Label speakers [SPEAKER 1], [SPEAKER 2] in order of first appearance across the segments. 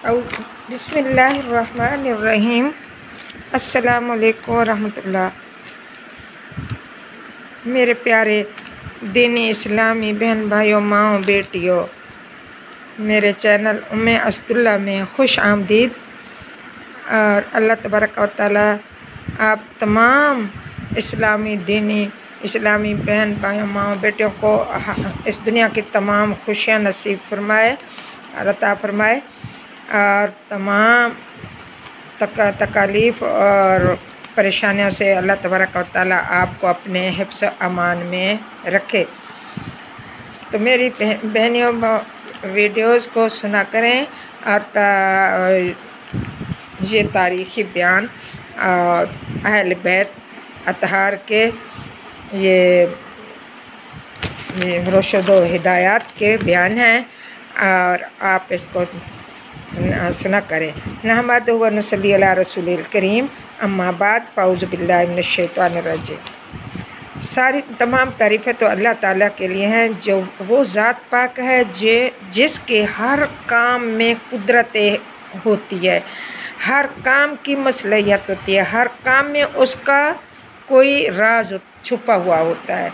[SPEAKER 1] बिस्मिल्लाहिर्रहमानिर्रहीम। अस्सलाम वालेकुम रहमतुल्लाह। मेरे प्यारे दीनी इस्लामी बहन भाइयों, माओ बेटियों, मेरे चैनल उम्मे अस्दुल्ला में खुश आमदीद। और अल्लाह तबारक व तआला आप तमाम इस्लामी दीनी इस्लामी बहन भाइयों, माओ बेटियों को इस दुनिया की तमाम खुशियाँ नसीब फरमाए और अता फरमाए, और तमाम तकालीफ और परेशानियों से अल्लाह तबारक व तआला आपको अपने हिफ्ज़ अमान में रखे। तो मेरी बहनियों, वीडियोज़ को सुना करें और ये तारीख़ी बयान और अहल बैत अतहार के ये रोशदो हिदायत के बयान हैं और आप इसको सुना करें। नहमदुहु व नुसल्ली अला रसूलिल करीम, अम्मा बाद, फ़ाऊज़ु बिल्लाहि मिनश शैतानिर रजीम। सारी तमाम तारीफ़ें तो अल्लाह ताला के लिए हैं, जो वो ज़ात पाक है जिसके हर काम में कुदरत होती है, हर काम की मसलहियत होती है, हर काम में उसका कोई राज छुपा हुआ होता है।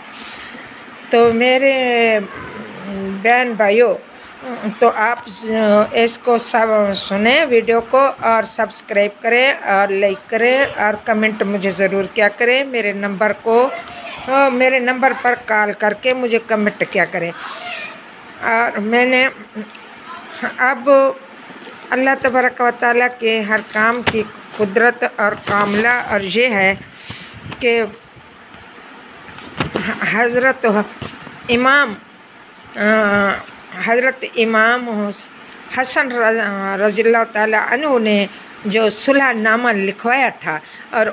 [SPEAKER 1] तो मेरे बहन भाइयों, तो आप इसको सब सुने वीडियो को और सब्सक्राइब करें और लाइक करें और कमेंट मुझे ज़रूर क्या करें। मेरे नंबर पर कॉल करके मुझे कमेंट क्या करें। और मैंने अब अल्लाह तबारक व तआला के हर काम की कुदरत और कामला और ये है कि हज़रत इमाम हसन रज़ियल्लाहु ताला अन्हु ने जो सुलह नामा लिखवाया था और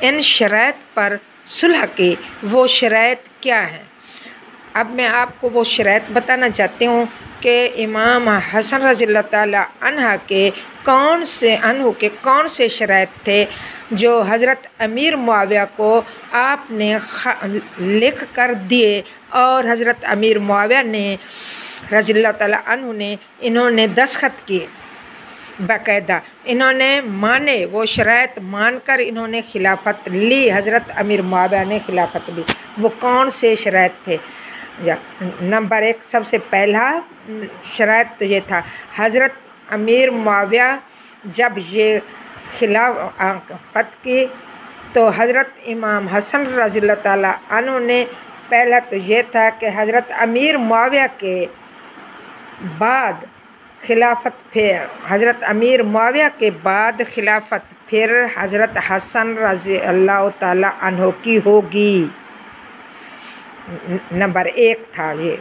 [SPEAKER 1] इन शराइत पर सुलह की वो शराइत क्या है, अब मैं आपको वो शराइत बताना चाहती हूँ कि इमाम हसन रज़ियल्लाहु ताला अन्हा के कौन से शराइत थे जो हज़रत अमीर मुआविया को आपने लिख कर दिए, और हज़रत अमीर मुआविया ने रज़ियल्लाहु ताला अन्हु ने इन्होंने दस्तखत किए बाकायदा, इन्होंने माने, वो शराइत मानकर इन्होंने खिलाफत ली, हज़रत अमीर मुआविया ने खिलाफत ली। वो कौन से शराइत थे? नंबर 1 सबसे पहला शराइत तो ये था, हज़रत अमीर मुआविया जब ये खिलाफत की तो हज़रत इमाम हसन रज़ियल्लाहु ताला अन्हु ने पहला तो ये था कि हज़रत अमीर मुआविया के बाद खिलाफत, फिर हज़रत अमीर मुआविया के बाद खिलाफत फिर हज़रत हसन रज़ियल्लाहु ताला अन्हु की होगी। नंबर 1 था ये,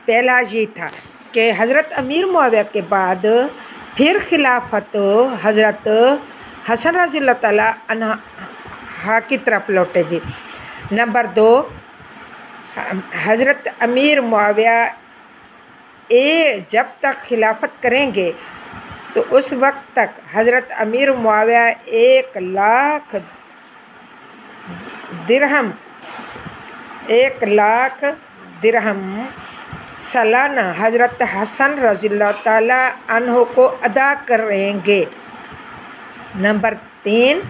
[SPEAKER 1] पहला ये था कि हज़रत अमीर मुआविया के बाद फिर खिलाफत हज़रत हसन रज़ियल्लाहु ताला अन्हा की तरफ लौटेगी। नंबर 2 हज़रत अमीर मुआविया जब तक खिलाफत करेंगे तो उस वक्त तक हज़रत अमीर मुआविया 1,00,000 दिरहम सालाना हज़रत हसन रज़ियल्लाहु ताला अन्हु को अदा करेंगे। नंबर 3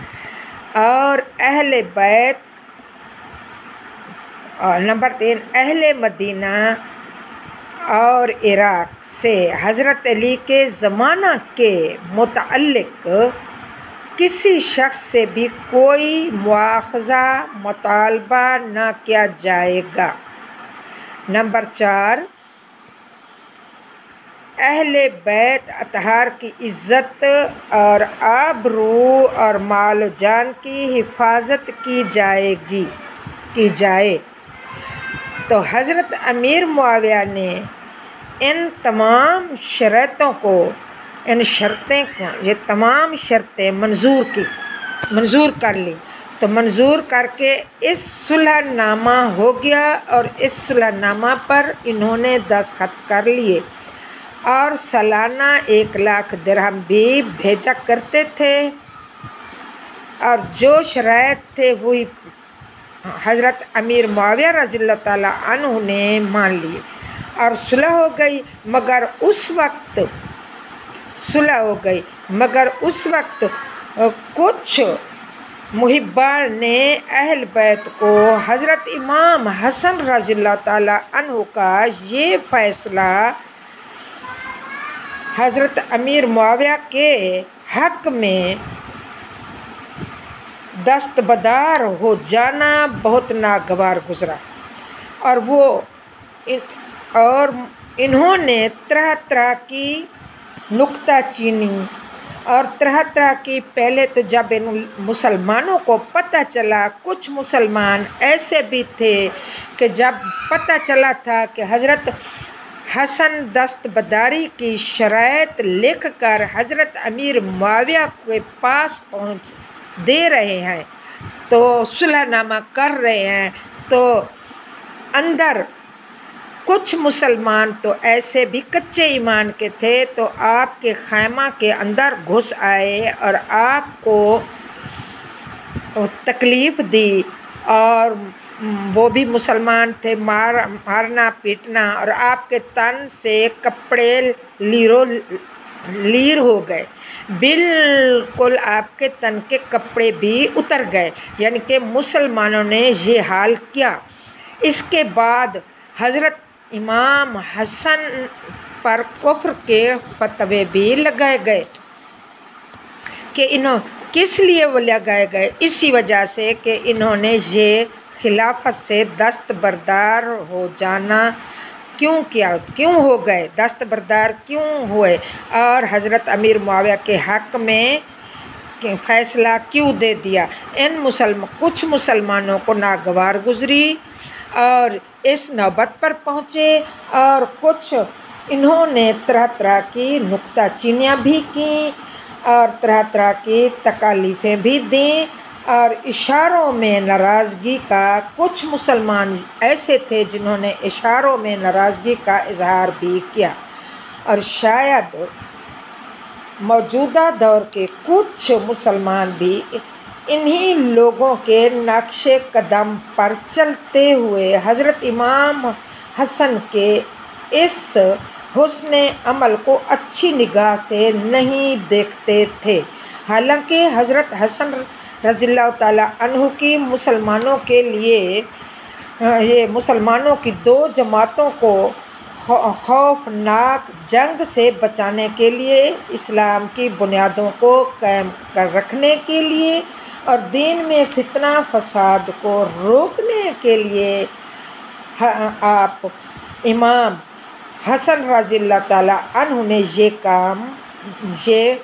[SPEAKER 1] और अहले मदीना और इराक़ से हज़रत अली के ज़माना के मुतअल्लिक़ किसी शख्स से भी कोई मुआख़ज़ा मुतालबा न किया जाएगा। नंबर 4 अहले बैत अतहार की इज़्ज़त और आबरू और माल जान की हिफाजत की जाए। तो हज़रत अमीर मुआविया ने इन तमाम शर्तों को, ये तमाम शर्तें मंजूर कर ली। तो मंजूर करके इस सुलहनामा हो गया और इस सुलहनामा पर इन्होंने दस्तखत कर लिए और सालाना 1,00,000 दिरहम भी भेजा करते थे, और जो शराइत थे वही हज़रत अमीर मुआविया रज़ियल्लाहु ताला अन्हु ने मान लिए और सुलह हो गई। मगर उस वक्त सुलह हो गई, मगर उस वक्त कुछ मुहिब्बान ने अहल बैत को हज़रत इमाम हसन रज़ियल्लाहु ताला अन्हु का ये फ़ैसला हज़रत अमीर मुआविया के हक़ में दस्तबरदार हो जाना बहुत नागवार गुज़रा। और इन्होंने तरह तरह की नुक्ताचीनी और तरह तरह की, पहले तो जब इन मुसलमानों को पता चला, कुछ मुसलमान ऐसे भी थे कि जब पता चला था कि हज़रत हसन दस्तबरदारी की शराइत लिख कर हज़रत अमीर मुआविया के पास पहुँच दे रहे हैं, तो सुलहनामा कर रहे हैं, तो अंदर कुछ मुसलमान तो ऐसे भी कच्चे ईमान के थे, तो आपके खैमा के अंदर घुस आए और आपको तकलीफ़ दी। और वो भी मुसलमान थे, मारना पीटना, और आपके तन से कपड़े लीर हो गए, बिल्कुल आपके तन के कपड़े भी उतर गए, यानी कि मुसलमानों ने ये हाल किया। इसके बाद हज़रत इमाम हसन पर कुफ्र के फतवे भी लगाए गए कि किस लिए वो लगाए गए, इसी वजह से कि इन्होंने ये खिलाफत से दस्तबरदार हो जाना क्यों किया, क्यों हो गए, दस्तबरदार क्यों हुए, और हज़रत अमीर मुआविया के हक़ में फ़ैसला क्यों दे दिया। कुछ मुसलमानों को नागवार गुज़री और इस नौबत पर पहुँचे, और कुछ इन्होंने तरह तरह की नुक्ताचीनियाँ भी की और तरह तरह की तकालीफ़ें भी दी, और इशारों में नाराज़गी का, कुछ मुसलमान ऐसे थे जिन्होंने इशारों में नाराज़गी का इजहार भी किया। और शायद मौजूदा दौर के कुछ मुसलमान भी इन्हीं लोगों के नक्शे कदम पर चलते हुए हज़रत इमाम हसन के इस हुस्ने अमल को अच्छी निगाह से नहीं देखते थे। हालांकि हज़रत हसन रज़ियल्लाहु ताला अन्हु की मुसलमानों के लिए, ये मुसलमानों की दो जमातों को खौफनाक जंग से बचाने के लिए, इस्लाम की बुनियादों को कायम कर रखने के लिए और दीन में फितना फसाद को रोकने के लिए आप इमाम हसन रज़ियल्लाहु ताला अन्हु ने ये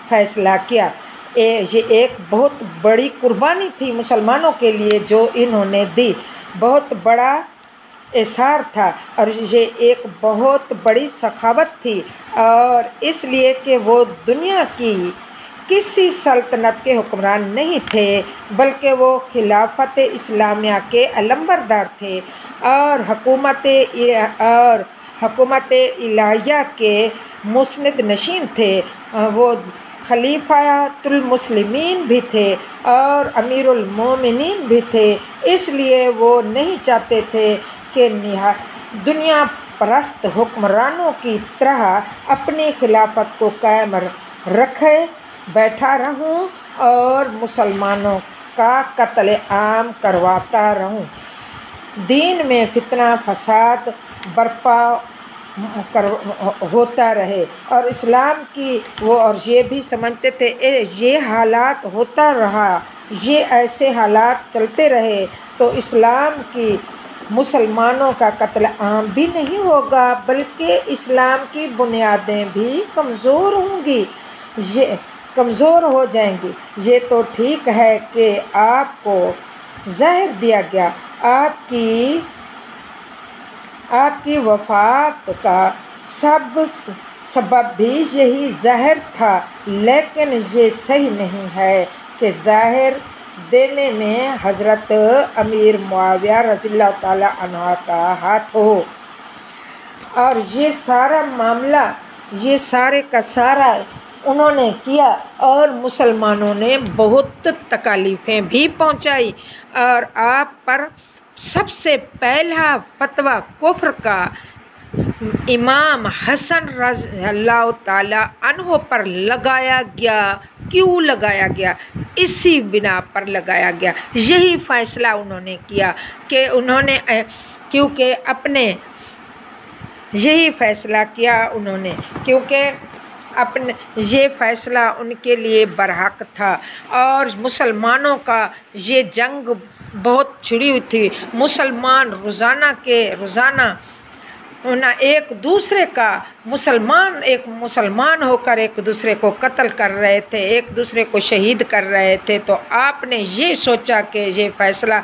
[SPEAKER 1] फ़ैसला किया। ये एक बहुत बड़ी कुर्बानी थी मुसलमानों के लिए जो इन्होंने दी, बहुत बड़ा एसार था, और ये एक बहुत बड़ी सखावत थी। और इसलिए कि वो दुनिया की किसी सल्तनत के हुक्मरान नहीं थे, बल्कि वो खिलाफत इस्लामिया के अलंबरदार थे और हुकूमत इलाहिया के मुस्निद नशीन थे। वो खलीफातुल मुस्लिमीन भी थे और अमीरुल मोमिनीन भी थे। इसलिए वो नहीं चाहते थे कि दुनिया परस्त हुक्मरानों की तरह अपनी खिलाफत को कायम रखे बैठा रहूं और मुसलमानों का कत्ल आम करवाता रहूं, दीन में फितना फसाद बर्पा होता रहे। और इस्लाम की वो, और ये भी समझते थे ये हालात होता रहा, ये ऐसे हालात चलते रहे तो इस्लाम की मुसलमानों का कत्ल आम भी नहीं होगा, बल्कि इस्लाम की बुनियादें भी कमज़ोर होंगी, ये कमज़ोर हो जाएंगी। ये तो ठीक है कि आपको ज़हर दिया गया, आपकी वफ़ात का सबब भी यही ज़हर था, लेकिन ये सही नहीं है कि ज़ाहिर देने में हज़रत अमीर मुआविया रज़ियल्लाहु ताला अन्हु का हाथ हो। और ये सारा मामला, ये सारे का सारा उन्होंने किया, और मुसलमानों ने बहुत तकालीफ़ें भी पहुंचाई। और आप पर सबसे पहला फतवा कुफ्र का इमाम हसन रज़ी अल्लाह ताला अन्हो पर लगाया गया। क्यों लगाया गया? इसी बिना पर लगाया गया। यही फैसला उन्होंने किया कि उन्होंने क्योंकि अपने यही फैसला किया उन्होंने क्योंकि अपने ये फैसला उनके लिए बरहक था। और मुसलमानों का ये जंग बहुत छिड़ी हुई थी। मुसलमान रोज़ाना एक दूसरे का एक मुसलमान होकर एक दूसरे को कत्ल कर रहे थे, एक दूसरे को शहीद कर रहे थे। तो आपने ये सोचा कि ये फैसला,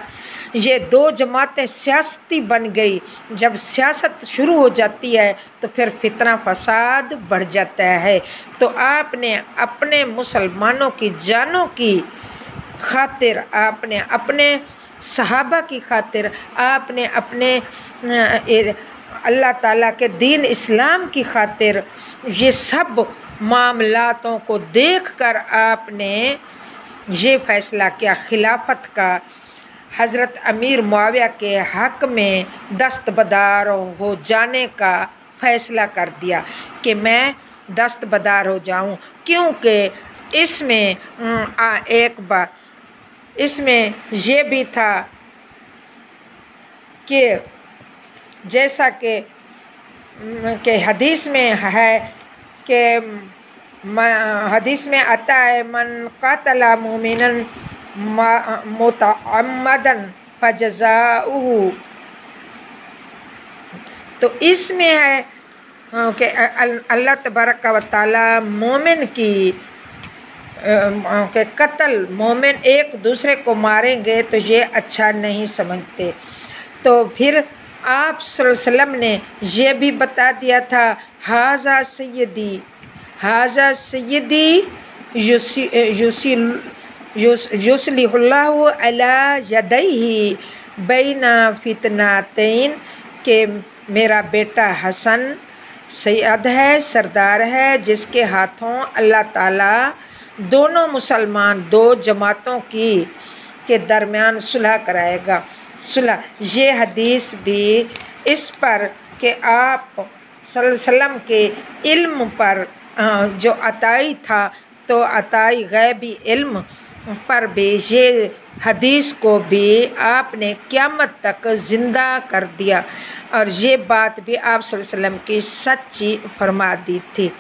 [SPEAKER 1] ये दो जमातें सियासती बन गई। जब सियासत शुरू हो जाती है तो फिर फितना फसाद बढ़ जाता है। तो आपने अपने मुसलमानों की जानों की खातिर, आपने अपने सहाबा की खातिर, आपने अपने अल्लाह ताला के दीन इस्लाम की खातिर ये सब मामलातों को देखकर आपने ये फ़ैसला किया खिलाफत का, हज़रत अमीर मुआविया के हक़ में दस्तबरदार हो जाने का फ़ैसला कर दिया कि मैं दस्तबरदार हो जाऊं। क्योंकि इसमें एक बार इसमें ये भी था कि जैसा कि हदीस में है कि हदीस में आता है मन क़ातला मुमिनन मुतअम्मदन फजज़ाउहु। तो इसमें है कि अल्लाह तबारक व तआला मोमिन की के कत्ल, मोमिन एक दूसरे को मारेंगे तो ये अच्छा नहीं समझते। तो फिर आप सल्लल्लाहु अलैहि वसल्लम ने ये भी बता दिया था हाज़ा सय्यदी युस्लिहुल्लाहु अला यदैहि बैना फितनातैन, के मेरा बेटा हसन सैयद है, सरदार है, जिसके हाथों अल्लाह ताला दोनों मुसलमान दो जमातों के दरमियान सुलह कराएगा। सुलह, ये हदीस भी इस पर कि आप सल्लल्लाहु अलैहि वसल्लम के इल्म पर जो अताई था, तो अताई गैबी इल्म पर भी ये हदीस को भी आपने क़यामत तक ज़िंदा कर दिया। और ये बात भी आप सल्लल्लाहु अलैहि वसल्लम की सच्ची फरमा दी थी।